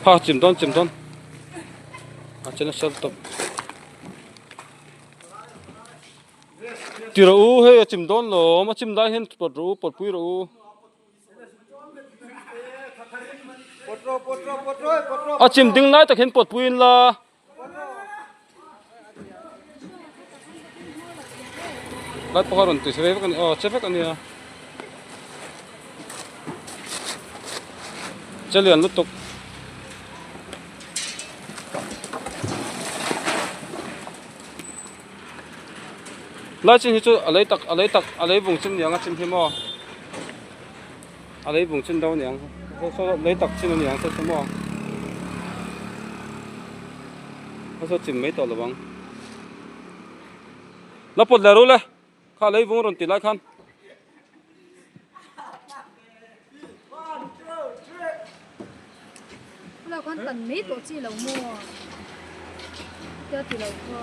ha chim don chena sel top tira u he chim don lo ma chim dai hen pot pui ro a chim ding lai tak hen pot puin la lai pakaron tu sebe kan chefe kan ya chalian lutok lai chin hi chu alei bung chin yang a chim himo alei bung chin dau niang so lei tak chin niang so mo so chim mai to lawang la pot la ru le kha lei bung ron ti lai khan là con tần mấy tổ chi lẩu mua cho thì lẩu kho